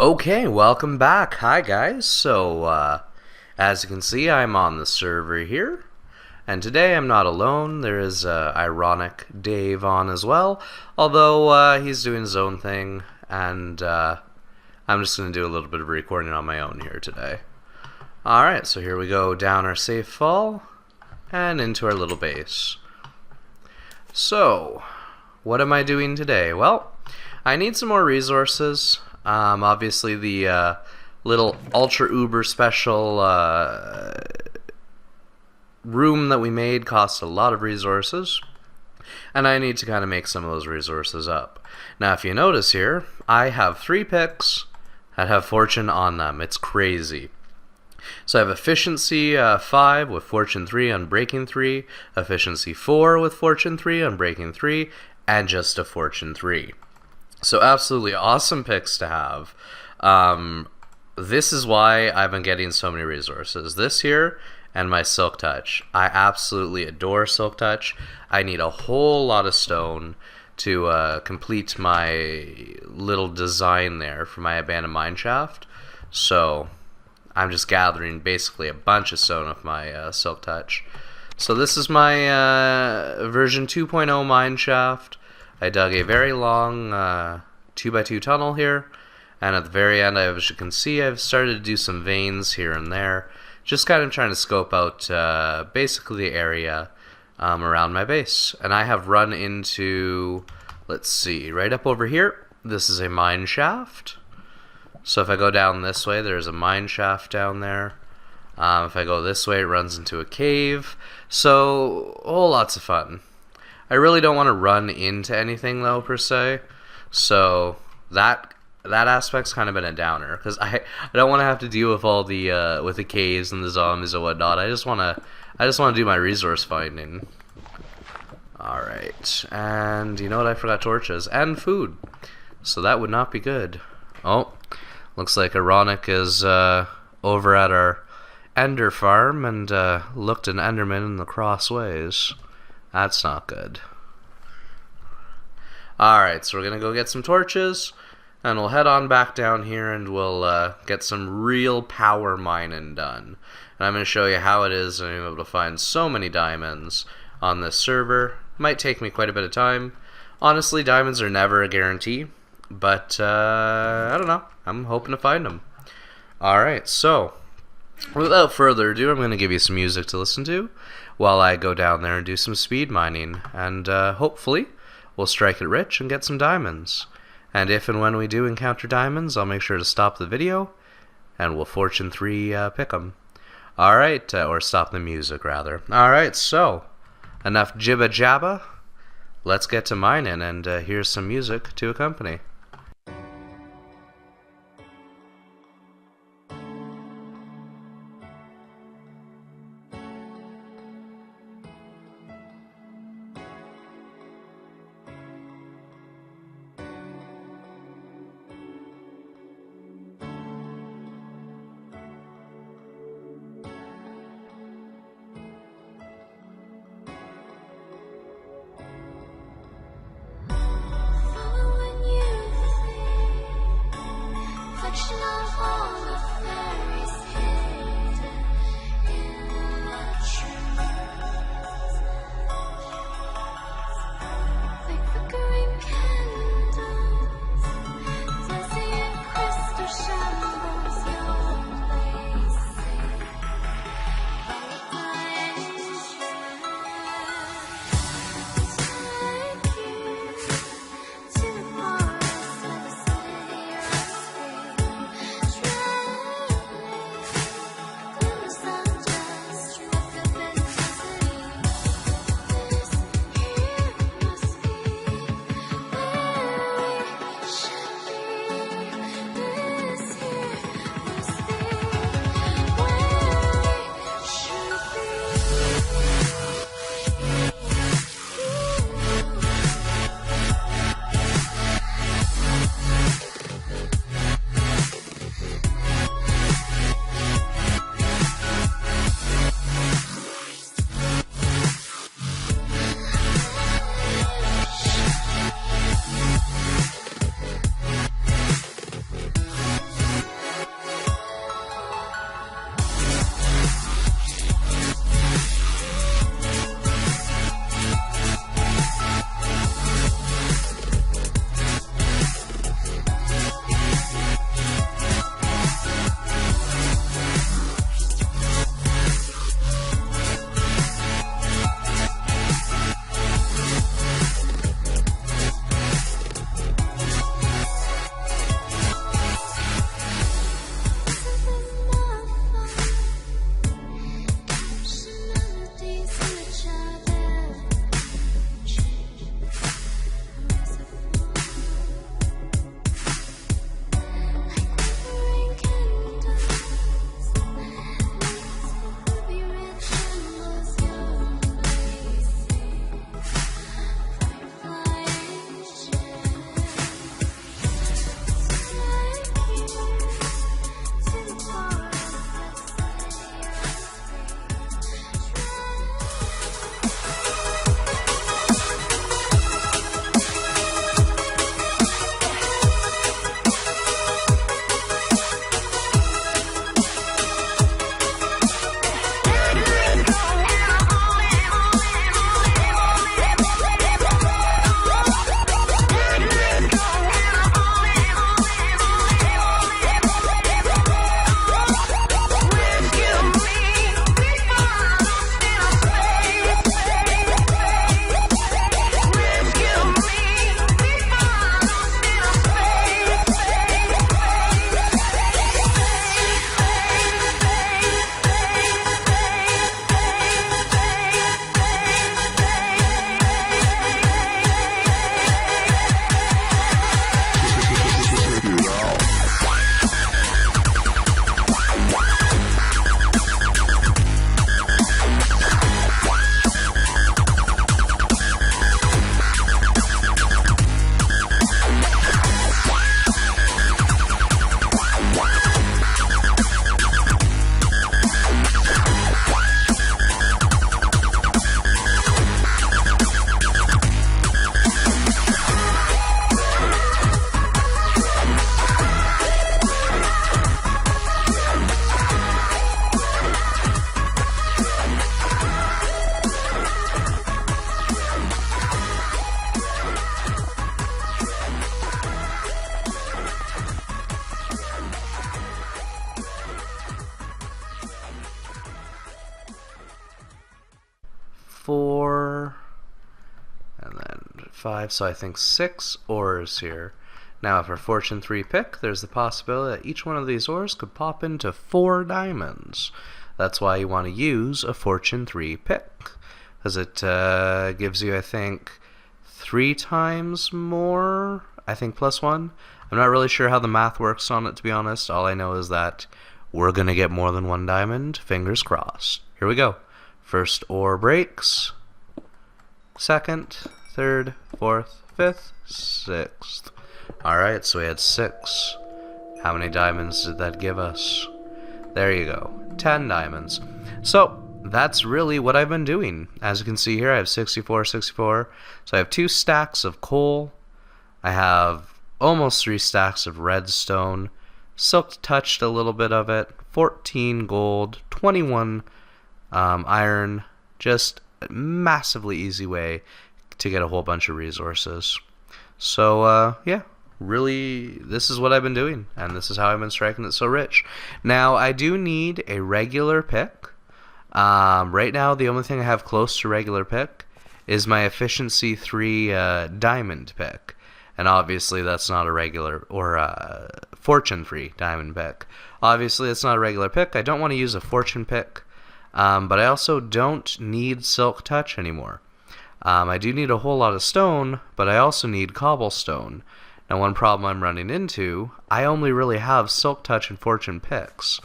Okay, welcome back. Hi guys. As you can see, I'm on the server here. And today I'm not alone. There is ironic Dave on as well. Although he's doing his own thing. And I'm just going to do a little bit of recording on my own here today. Alright, so here we go down our safe fall. And into our little base. So, what am I doing today? Well, I need some more resources. Obviously the little ultra uber special room that we made cost a lot of resources, and I need to kind of make some of those resources up. Now if you notice here, I have 3 picks that have fortune on them. It's crazy. So I have efficiency 5 with fortune 3 on breaking 3, efficiency 4 with fortune 3 on breaking 3, and just a fortune 3. So absolutely awesome picks to have. This is why I've been getting so many resources. This here and my Silk Touch. I absolutely adore Silk Touch. I need a whole lot of stone to complete my little design there for my abandoned mine shaft. So I'm just gathering basically a bunch of stone with my Silk Touch. So this is my version 2.0 mine shaft. I dug a very long 2x2 tunnel here, and at the very end, as you can see, I've started to do some veins here and there, just kind of trying to scope out basically the area around my base. And I have run into, let's see, right up over here, this is a mine shaft. So if I go down this way, there's a mine shaft down there. If I go this way, it runs into a cave. So, lots of fun. I really don't want to run into anything though per se, so that aspect's kind of been a downer because I don't want to have to deal with all the with the caves and the zombies and whatnot. I just want to do my resource finding. All right, and you know what? I forgot torches and food, so that would not be good. Oh, looks like Ironic is over at our Ender farm and looked an Enderman in the crossways. That's not good. Alright, so we're going to go get some torches, and we'll head on back down here and we'll get some real power mining done. And I'm going to show you how it is I'm able to find so many diamonds on this server. Might take me quite a bit of time. Honestly, diamonds are never a guarantee, but I don't know. I'm hoping to find them. Alright, so without further ado, I'm going to give you some music to listen to while I go down there and do some speed mining, and hopefully we'll strike it rich and get some diamonds. And if and when we do encounter diamonds, I'll make sure to stop the video and we'll fortune 3 pick them. Alright, or stop the music rather. Alright, so enough jibba jabba, let's get to mining, and here's some music to accompany. Following you 4, and then 5, so I think 6 ores here. Now if our Fortune 3 pick, there's the possibility that each one of these ores could pop into 4 diamonds. That's why you want to use a Fortune 3 pick, because it gives you, I think, 3 times more, I think +1. I'm not really sure how the math works on it, to be honest. All I know is that we're going to get more than 1 diamond. Fingers crossed. Here we go. First ore breaks. Second, third, fourth, fifth, sixth. Alright, so we had 6. How many diamonds did that give us? There you go. 10 diamonds. So, that's really what I've been doing. As you can see here, I have 64, 64. So I have 2 stacks of coal. I have almost 3 stacks of redstone. Silk touched a little bit of it. 14 gold, 21 iron. Just a massively easy way to get a whole bunch of resources. So, yeah. Really, this is what I've been doing, and this is how I've been striking it so rich. Now, I do need a regular pick. Right now, the only thing I have close to regular pick is my efficiency 3 diamond pick. And obviously, that's not a regular, or fortune 3 diamond pick. Obviously, it's not a regular pick. I don't want to use a fortune pick, but I also don't need silk touch anymore. I do need a whole lot of stone, but I also need cobblestone. Now, one problem I'm running into, I only really have silk touch and fortune picks.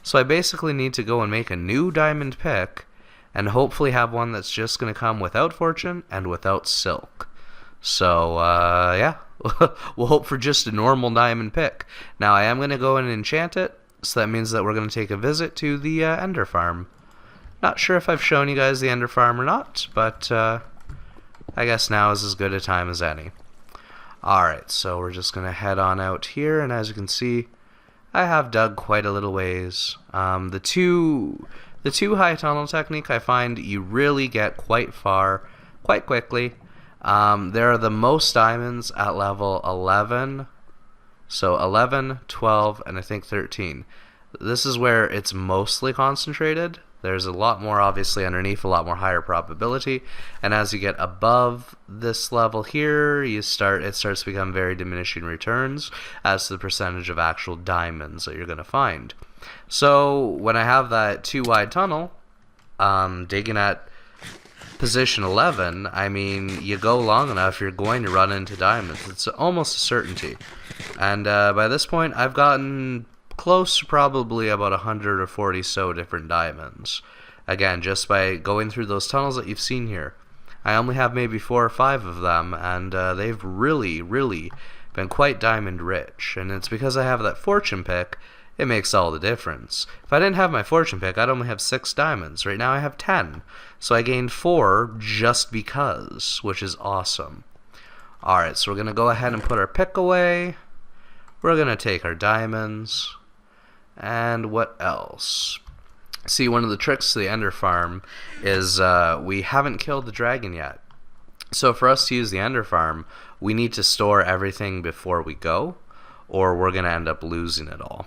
So I basically need to go and make a new diamond pick, and hopefully have one that's just going to come without fortune and without silk. So, yeah, we'll hope for just a normal diamond pick. Now, I am going to go and enchant it, so that means that we're going to take a visit to the Ender Farm. Not sure if I've shown you guys the Ender Farm or not, but I guess now is as good a time as any. Alright, so we're just going to head on out here, and as you can see, I have dug quite a little ways. The two high tunnel technique, I find you really get quite far, quite quickly. There are the most diamonds at level 11, so 11, 12, and I think 13. This is where it's mostly concentrated. There's a lot more, obviously, underneath, a lot more higher probability. And as you get above this level here, it starts to become very diminishing returns as to the percentage of actual diamonds that you're going to find. So when I have that 2 wide tunnel, digging at position 11, I mean, you go long enough, you're going to run into diamonds. It's almost a certainty. And by this point, I've gotten close to probably about 140 so different diamonds. Again, just by going through those tunnels that you've seen here. I only have maybe 4 or 5 of them, and they've really, really been quite diamond rich. And it's because I have that fortune pick, it makes all the difference. If I didn't have my fortune pick, I'd only have 6 diamonds. Right now I have 10. So I gained 4 just because, which is awesome. Alright, so we're going to go ahead and put our pick away. We're going to take our diamonds. And what else? See, one of the tricks to the Ender Farm is we haven't killed the dragon yet. So for us to use the Ender Farm, we need to store everything before we go, or we're going to end up losing it all.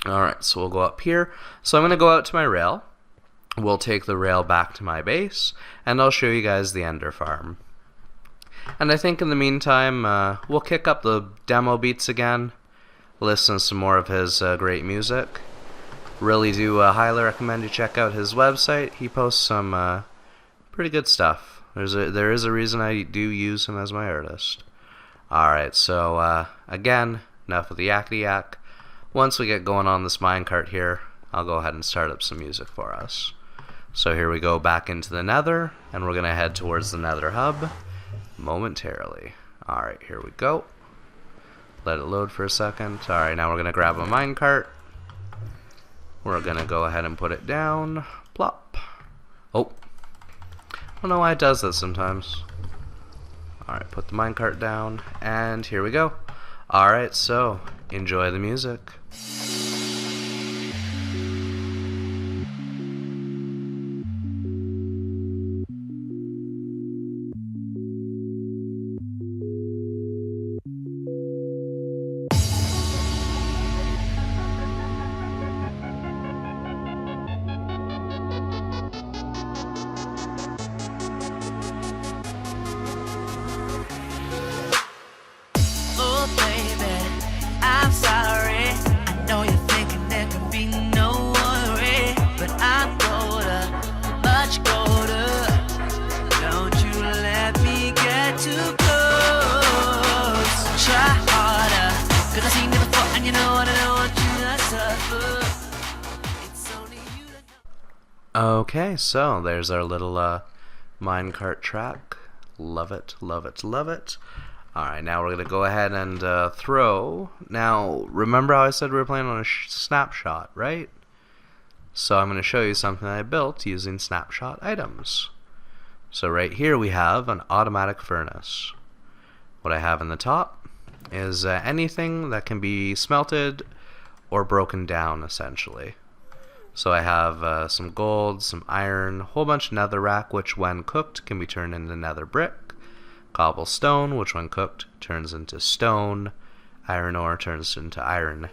Alright, so we'll go up here. So I'm going to go out to my rail. We'll take the rail back to my base, and I'll show you guys the Ender Farm. And I think in the meantime, we'll kick up the DemeloBeats again. Listen to some more of his great music. Really do highly recommend you check out his website. He posts some pretty good stuff. There is a reason I do use him as my artist. Alright, so again, enough of the yakety yak. Once we get going on this minecart here, I'll go ahead and start up some music for us. So here we go back into the nether, and we're going to head towards the nether hub momentarily. Alright, here we go. Let it load for a second. Alright, now we're going to grab a minecart. We're going to go ahead and put it down. Plop. Oh. I don't know why it does that sometimes. Alright, put the minecart down, and here we go. Alright, so enjoy the music. Okay, so there's our little minecart track. Love it, love it, love it. Alright, now we're going to go ahead and throw. Now, remember how I said we were playing on a snapshot, right? So I'm going to show you something I built using snapshot items. So right here we have an automatic furnace. What I have in the top is anything that can be smelted or broken down, essentially. So I have some gold, some iron, a whole bunch of netherrack, which when cooked can be turned into nether brick. Cobblestone, which when cooked turns into stone. Iron ore turns into iron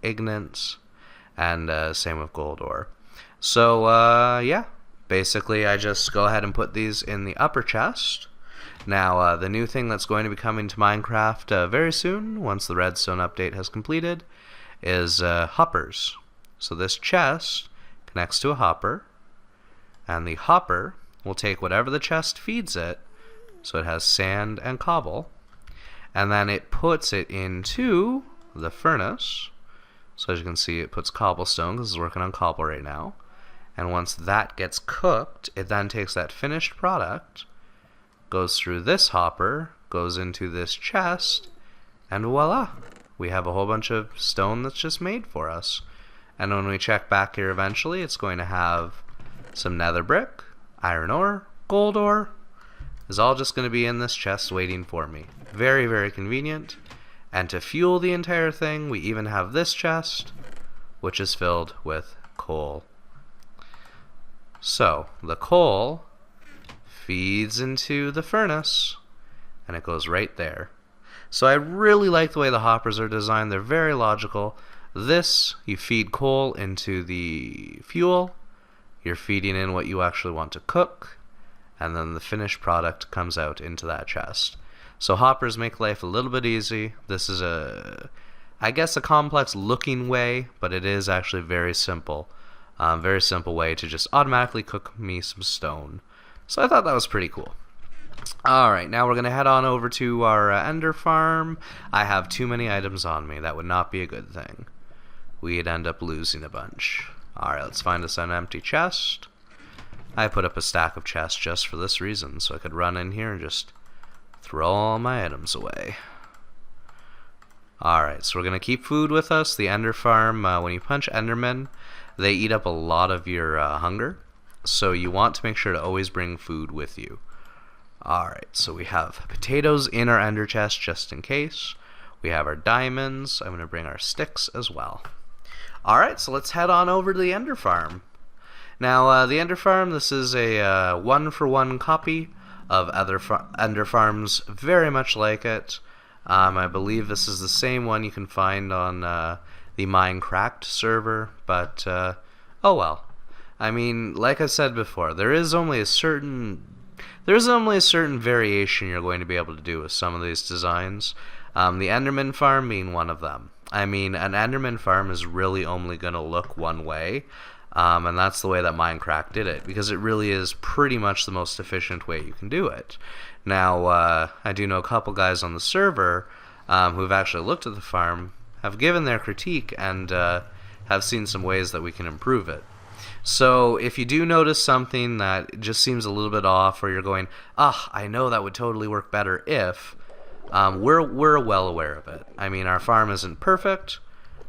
ignites. And same with gold ore. So yeah, basically I just go ahead and put these in the upper chest. Now the new thing that's going to be coming to Minecraft very soon, once the redstone update has completed, is hoppers. So this chest connects to a hopper, and the hopper will take whatever the chest feeds it, so it has sand and cobble, and then it puts it into the furnace. So as you can see, it puts cobblestone because it's working on cobble right now. And once that gets cooked, it then takes that finished product, goes through this hopper, goes into this chest, and voila! We have a whole bunch of stone that's just made for us. And when we check back here eventually, it's going to have some nether brick, iron ore, gold ore. Is all just going to be in this chest waiting for me. Very, very convenient. And to fuel the entire thing, we even have this chest, which is filled with coal. So, the coal feeds into the furnace, and it goes right there. So I really like the way the hoppers are designed. They're very logical. This, you feed coal into the fuel. You're feeding in what you actually want to cook, and then the finished product comes out into that chest. So hoppers make life a little bit easy. This is I guess a complex looking way, but it is actually very simple. Very simple way to just automatically cook me some stone. So I thought that was pretty cool. Alright, now we're going to head on over to our ender farm. I have too many items on me. That would not be a good thing. We'd end up losing a bunch. Alright, let's find us an empty chest. I put up a stack of chests just for this reason, so I could run in here and just throw all my items away. Alright, so we're going to keep food with us. The ender farm, when you punch endermen, they eat up a lot of your hunger. So you want to make sure to always bring food with you. Alright, so we have potatoes in our ender chest just in case. We have our diamonds. I'm going to bring our sticks as well. Alright, so let's head on over to the ender farm. Now, the ender farm, this is a one-for-one copy of other ender farms, very much like it. I believe this is the same one you can find on the Minecraft server, but oh well. I mean, like I said before, there is only a certain variation you're going to be able to do with some of these designs. The Enderman farm being one of them. I mean, an Enderman farm is really only going to look one way, and that's the way that Minecraft did it, because it really is pretty much the most efficient way you can do it. Now, I do know a couple guys on the server who've actually looked at the farm, have given their critique, and have seen some ways that we can improve it. So if you do notice something that just seems a little bit off, or you're going, I know that would totally work better if, we're well aware of it. I mean, our farm isn't perfect,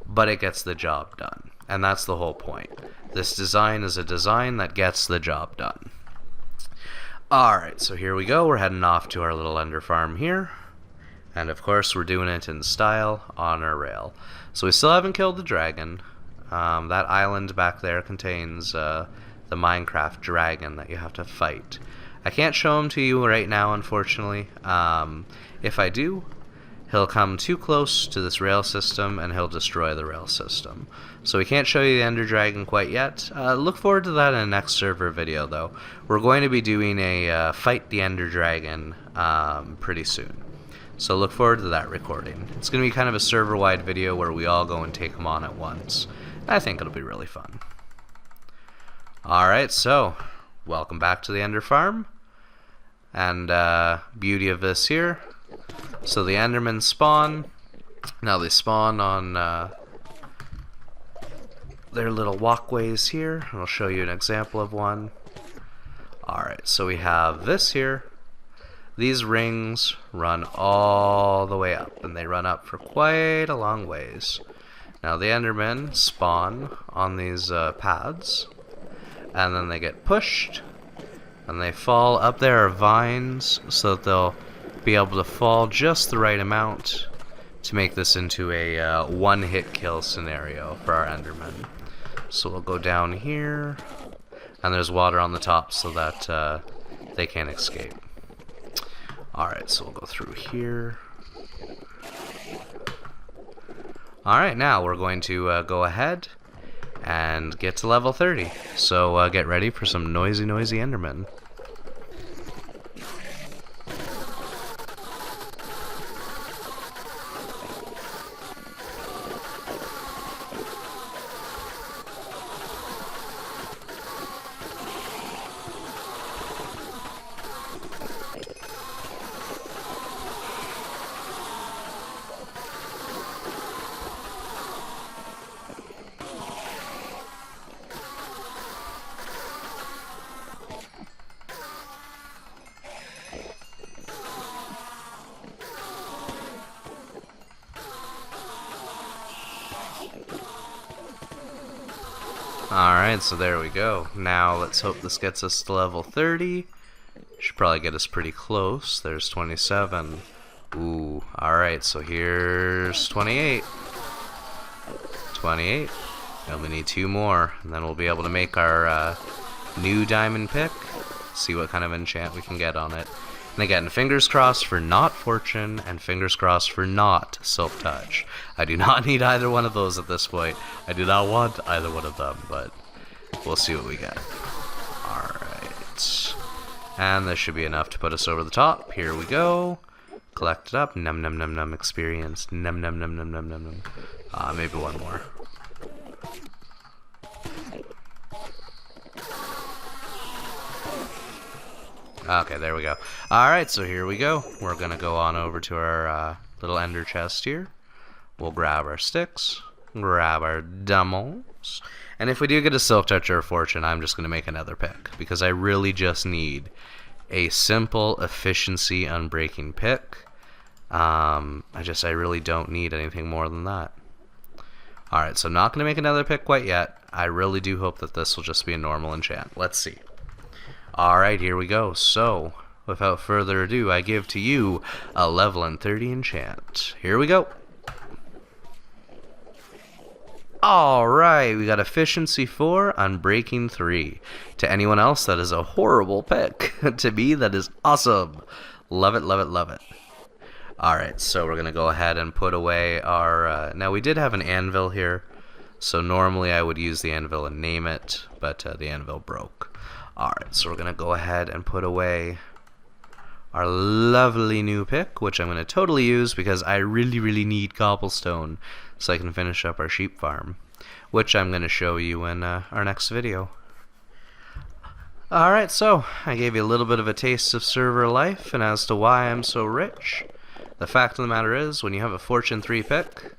but it gets the job done. And that's the whole point. This design is a design that gets the job done. Alright, so here we go. We're heading off to our little ender farm here. And of course, we're doing it in style on our rail. So we still haven't killed the dragon. That island back there contains the Minecraft dragon that you have to fight. I can't show him to you right now, unfortunately. If I do, he'll come too close to this rail system and he'll destroy the rail system. So we can't show you the Ender Dragon quite yet. Look forward to that in the next server video, though. We're going to be doing a Fight the Ender Dragon pretty soon. So look forward to that recording. It's going to be kind of a server-wide video where we all go and take him on at once. I think it'll be really fun. Alright, so welcome back to the Ender Farm. And beauty of this here. So the Endermen spawn. Now they spawn on their little walkways here. I'll show you an example of one. Alright, so we have this here. These rings run all the way up, and they run up for quite a long ways. Now the Endermen spawn on these paths, and then they get pushed, and they fall. Up there are vines, so that they'll be able to fall just the right amount to make this into a one-hit kill scenario for our Endermen. So we'll go down here, and there's water on the top so that they can't escape. Alright, so we'll go through here. Alright, now we're going to go ahead and get to level 30. So get ready for some noisy Endermen. Alright, so there we go. Now let's hope this gets us to level 30. Should probably get us pretty close. There's 27. Ooh, alright, so here's 28. 28. We only need 2 more, and then we'll be able to make our new diamond pick. See what kind of enchant we can get on it. And again, fingers crossed for not fortune, and fingers crossed for not silk touch. I do not need either one of those at this point. I do not want either one of them, but we'll see what we get. Alright. And this should be enough to put us over the top. Here we go. Collect it up. Num num num num experience. Num num num num num num num. Maybe one more. Okay, there we go. Alright, so here we go. We're going to go on over to our little ender chest here. We'll grab our sticks, grab our demos, and if we do get a silk touch or a fortune, I'm just going to make another pick, because I really just need a simple efficiency unbreaking pick. I really don't need anything more than that. Alright, so not going to make another pick quite yet. I really do hope that this will just be a normal enchant. Let's see. Alright, here we go. So, without further ado, I give to you a level 30 enchant. Here we go. Alright, we got efficiency 4, unbreaking 3. To anyone else, that is a horrible pick. To me, that is awesome. Love it, love it, love it. Alright, so we're going to go ahead and put away our... now, we did have an anvil here, so normally I would use the anvil and name it, but the anvil broke. Alright, so we're going to go ahead and put away our lovely new pick, which I'm going to totally use because I really need cobblestone so I can finish up our sheep farm, which I'm going to show you in our next video. Alright, so I gave you a little bit of a taste of server life and as to why I'm so rich. The fact of the matter is, when you have a Fortune 3 pick,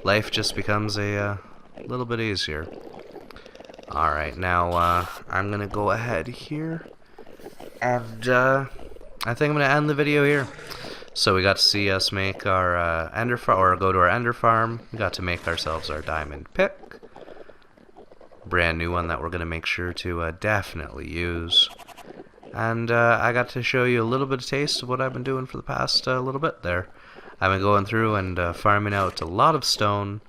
life just becomes a little bit easier. Alright, now I'm going to go ahead here, and I think I'm going to end the video here. So we got to see us make our ender farm, or go to our ender farm. We got to make ourselves our diamond pick. Brand new one that we're going to make sure to definitely use. And I got to show you a little bit of taste of what I've been doing for the past little bit there. I've been going through and farming out a lot of stone,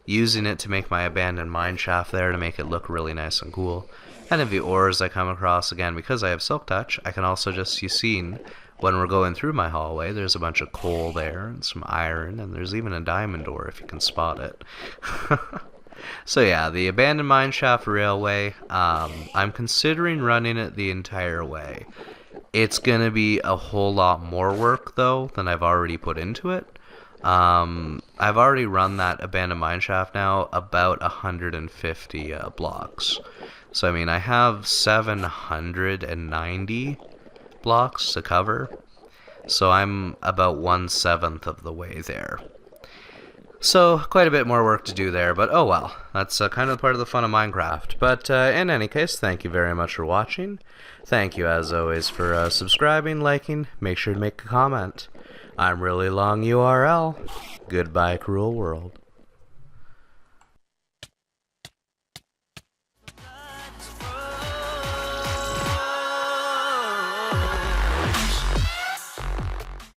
using it to make my abandoned mine shaft there to make it look really nice and cool. And if the ores I come across, again, because I have silk touch, I can also just, you've seen, when we're going through my hallway, there's a bunch of coal there, and some iron, and there's even a diamond ore if you can spot it. So yeah, the abandoned mine shaft railway, I'm considering running it the entire way. It's gonna be a whole lot more work, though, than I've already put into it. I've already run that abandoned mine shaft now about 150 blocks. So I mean, I have 790 blocks to cover. So I'm about 1/7 of the way there. So, quite a bit more work to do there, but oh well. That's kind of part of the fun of Minecraft. But in any case, thank you very much for watching. Thank you, as always, for subscribing, liking. Make sure to make a comment. I'm ReallyLongURL. Goodbye, cruel world.